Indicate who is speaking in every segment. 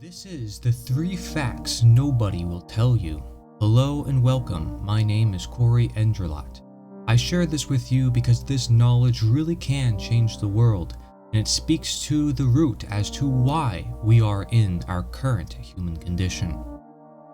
Speaker 1: This is the 3 facts nobody will tell you. Hello and welcome, my name is Corey Enderlot. I share this with you because this knowledge really can change the world, and it speaks to the root as to why we are in our current human condition.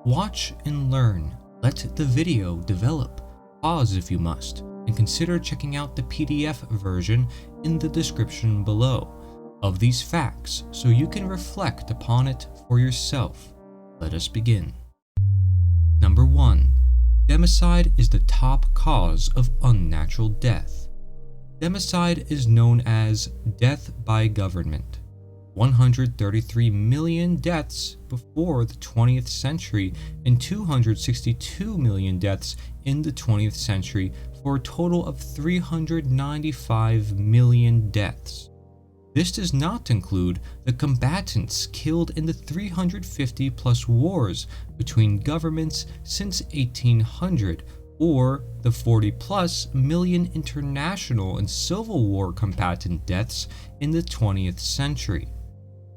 Speaker 1: Watch and learn, let the video develop, pause if you must, and consider checking out the PDF version in the description below of these facts so you can reflect upon it for yourself. Let us begin. Number 1. Democide is the top cause of unnatural death. Democide is known as death by government. 133 million deaths before the 20th century and 262 million deaths in the 20th century for a total of 395 million deaths. This does not include the combatants killed in the 350 plus wars between governments since 1800, or the 40 plus million international and Civil War combatant deaths in the 20th century.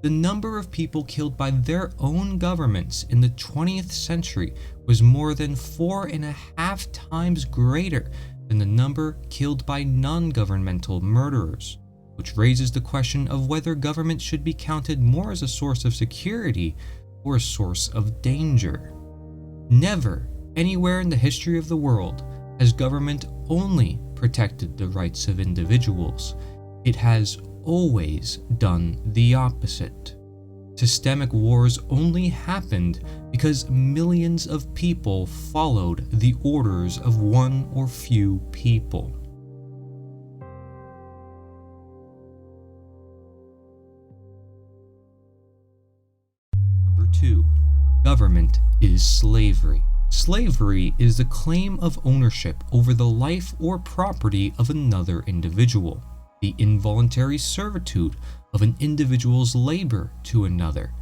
Speaker 1: The number of people killed by their own governments in the 20th century was more than 4.5 times greater than the number killed by non-governmental murderers, which raises the question of whether government should be counted more as a source of security or a source of danger. Never, anywhere in the history of the world, has government only protected the rights of individuals. It has always done the opposite. Systemic wars only happened because millions of people followed the orders of one or few people. Number 2. Government is slavery. Slavery is the claim of ownership over the life or property of another individual, the involuntary servitude of an individual's labor to another,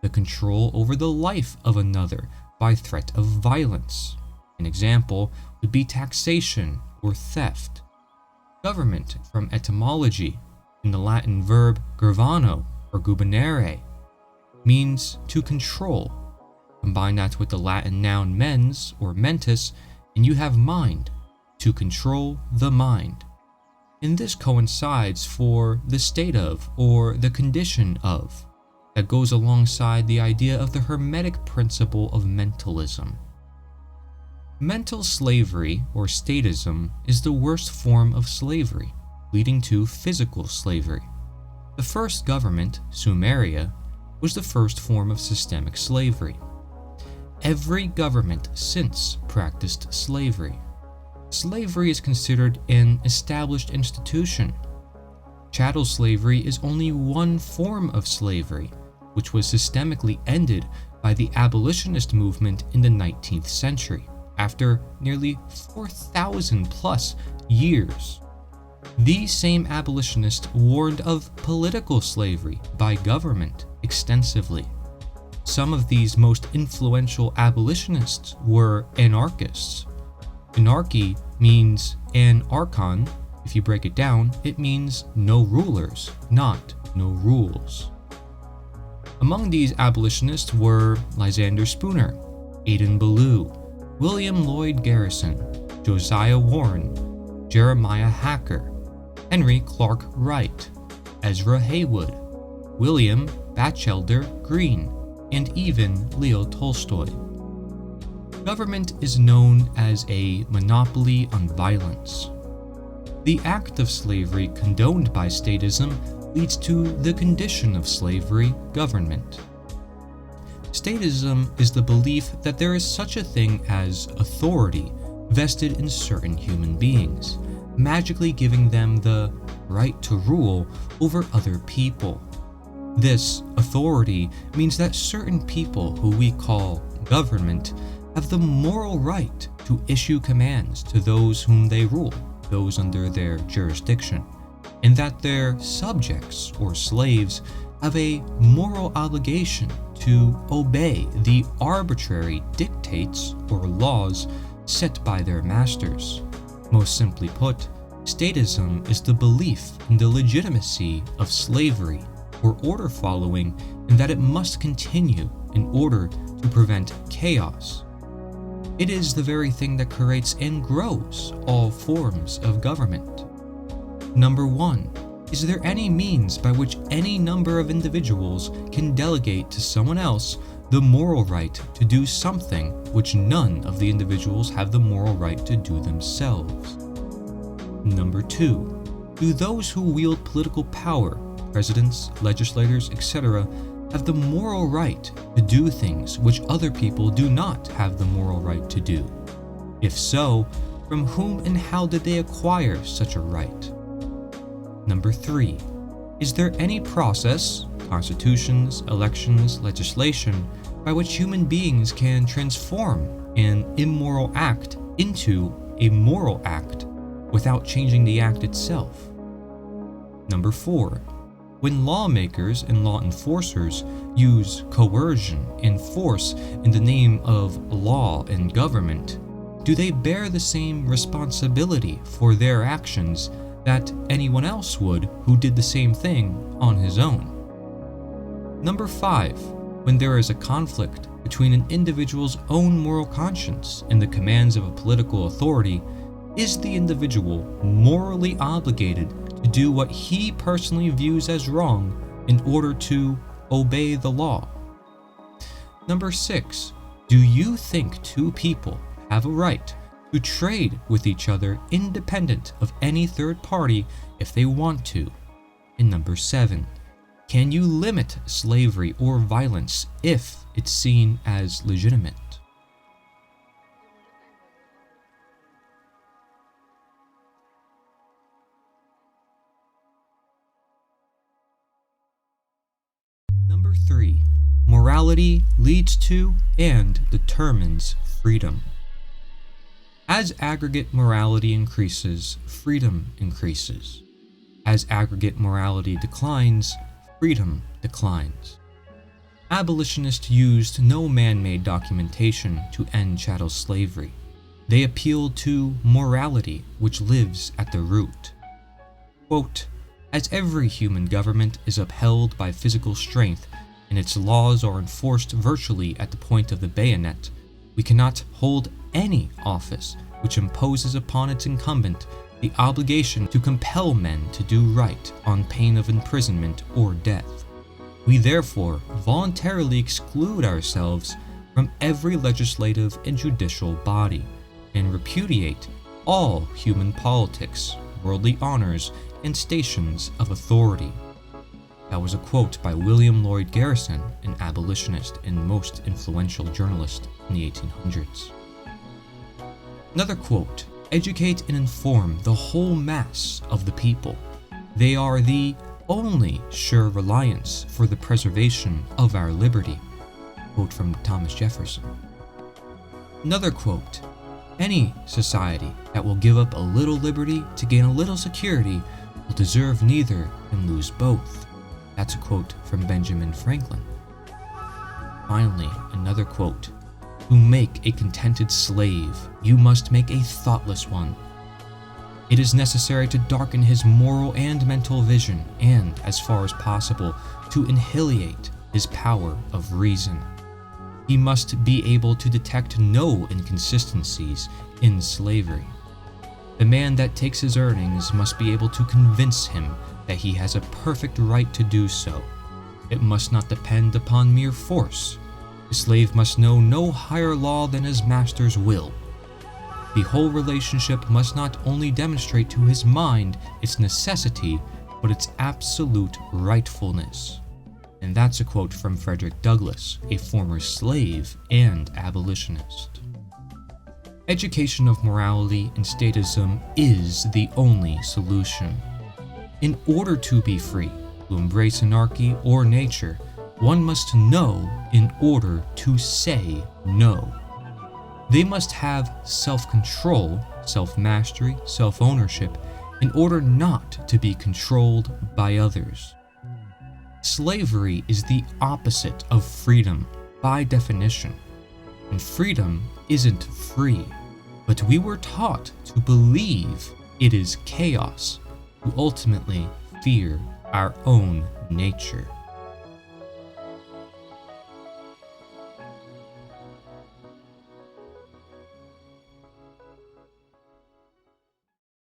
Speaker 1: the control over the life of another by threat of violence. An example would be taxation or theft. Government, from etymology, in the Latin verb governare or gubernare, means to control. Combine that with the Latin noun mens or mentis, and you have mind, to control the mind. And this coincides for the state of, or the condition of, that goes alongside the idea of the Hermetic principle of mentalism. Mental slavery, or statism, is the worst form of slavery, leading to physical slavery. The first government, Sumeria, was the first form of systemic slavery. Every government since practiced slavery. Slavery is considered an established institution. Chattel slavery is only one form of slavery, which was systemically ended by the abolitionist movement in the 19th century, after nearly 4,000 plus years. These same abolitionists warned of political slavery by government extensively. Some of these most influential abolitionists were anarchists. Anarchy means an archon. If you break it down, it means no rulers, not no rules. Among these abolitionists were Lysander Spooner, Aidan Ballou, William Lloyd Garrison, Josiah Warren, Jeremiah Hacker, Henry Clark Wright, Ezra Heywood, William Batchelder Greene, and even Leo Tolstoy. Government is known as a monopoly on violence. The act of slavery condoned by statism leads to the condition of slavery, government. Statism is the belief that there is such a thing as authority vested in certain human beings, magically giving them the right to rule over other people. This authority means that certain people who we call government have the moral right to issue commands to those whom they rule, those under their jurisdiction, and that their subjects or slaves have a moral obligation to obey the arbitrary dictates or laws set by their masters. Most simply put, statism is the belief in the legitimacy of slavery or order following and that it must continue in order to prevent chaos. It is the very thing that creates and grows all forms of government. Number 1. Is there any means by which any number of individuals can delegate to someone else the moral right to do something which none of the individuals have the moral right to do themselves? Number 2. Do those who wield political power, presidents, legislators, etc., have the moral right to do things which other people do not have the moral right to do? If so, from whom and how did they acquire such a right? Number 3. Is there any process, constitutions, elections, legislation, by which human beings can transform an immoral act into a moral act without changing the act itself? Number 4. When lawmakers and law enforcers use coercion and force in the name of law and government, do they bear the same responsibility for their actions that anyone else would who did the same thing on his own? Number 5. When there is a conflict between an individual's own moral conscience and the commands of a political authority, is the individual morally obligated to do what he personally views as wrong in order to obey the law? Number 6. Do you think two people have a right to trade with each other independent of any third party if they want to? And number 7. Can you limit slavery or violence if it's seen as legitimate? Number 3. Morality leads to and determines freedom. As aggregate morality increases, freedom increases. As aggregate morality declines, freedom declines. Abolitionists used no man-made documentation to end chattel slavery. They appealed to morality, which lives at the root. Quote, "As every human government is upheld by physical strength and its laws are enforced virtually at the point of the bayonet, we cannot hold any office which imposes upon its incumbent the obligation to compel men to do right on pain of imprisonment or death. We therefore voluntarily exclude ourselves from every legislative and judicial body, and repudiate all human politics, worldly honors, and stations of authority." That was a quote by William Lloyd Garrison, an abolitionist and most influential journalist in the 1800s. Another quote, "Educate and inform the whole mass of the people. They are the only sure reliance for the preservation of our liberty." Quote from Thomas Jefferson. Another quote, "Any society that will give up a little liberty to gain a little security will deserve neither and lose both." That's a quote from Benjamin Franklin. Finally, another quote, "To make a contented slave, you must make a thoughtless one. It is necessary to darken his moral and mental vision, and, as far as possible, to annihilate his power of reason. He must be able to detect no inconsistencies in slavery. The man that takes his earnings must be able to convince him that he has a perfect right to do so. It must not depend upon mere force. The slave must know no higher law than his master's will. The whole relationship must not only demonstrate to his mind its necessity, but its absolute rightfulness." And that's a quote from Frederick Douglass, a former slave and abolitionist. Education of morality and statism is the only solution. In order to be free, to embrace anarchy or nature, one must know in order to say no. They must have self-control, self-mastery, self-ownership, in order not to be controlled by others. Slavery is the opposite of freedom by definition, and freedom isn't free, but we were taught to believe it is chaos, to ultimately fear our own nature.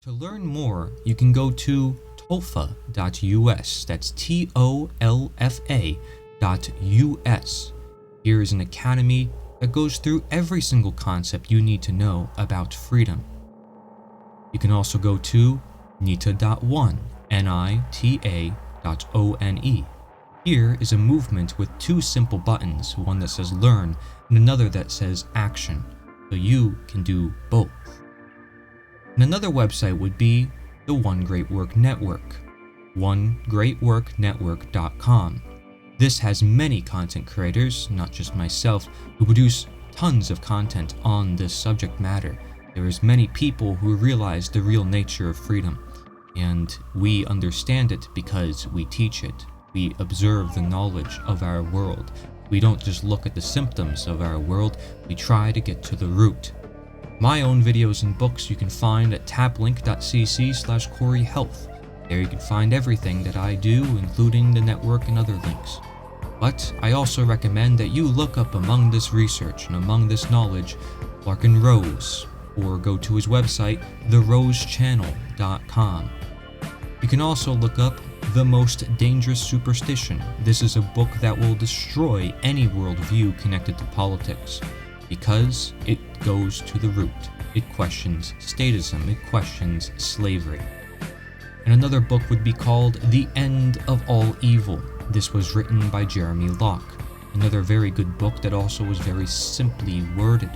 Speaker 1: To learn more, you can go to tolfa.us. That's TOLFA.us. Here is an academy that goes through every single concept you need to know about freedom. You can also go to nita.one, nita.one. Here is a movement with two simple buttons, one that says learn and another that says action, so you can do both. And another website would be the One Great Work Network, onegreatworknetwork.com. This has many content creators, not just myself, who produce tons of content on this subject matter. There is many people who realize the real nature of freedom, and we understand it because we teach it. We observe the knowledge of our world. We don't just look at the symptoms of our world, we try to get to the root. My own videos and books you can find at taplink.cc/CoreyHealth. There you can find everything that I do, including the network and other links. But I also recommend that you look up among this research and among this knowledge Larkin Rose, or go to his website, therosechannel.com. You can also look up The Most Dangerous Superstition. This is a book that will destroy any worldview connected to politics, because it goes to the root. It questions statism, it questions slavery. And another book would be called The End of All Evil. This was written by Jeremy Locke. Another very good book that also was very simply worded.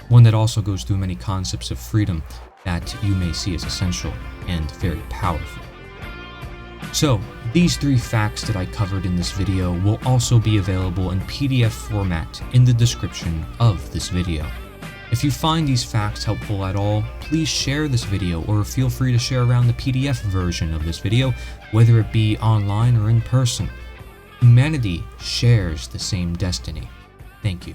Speaker 1: One that also goes through many concepts of freedom that you may see as essential and very powerful. So, these 3 facts that I covered in this video will also be available in PDF format in the description of this video. If you find these facts helpful at all, please share this video or feel free to share around the PDF version of this video, whether it be online or in person. Humanity shares the same destiny. Thank you.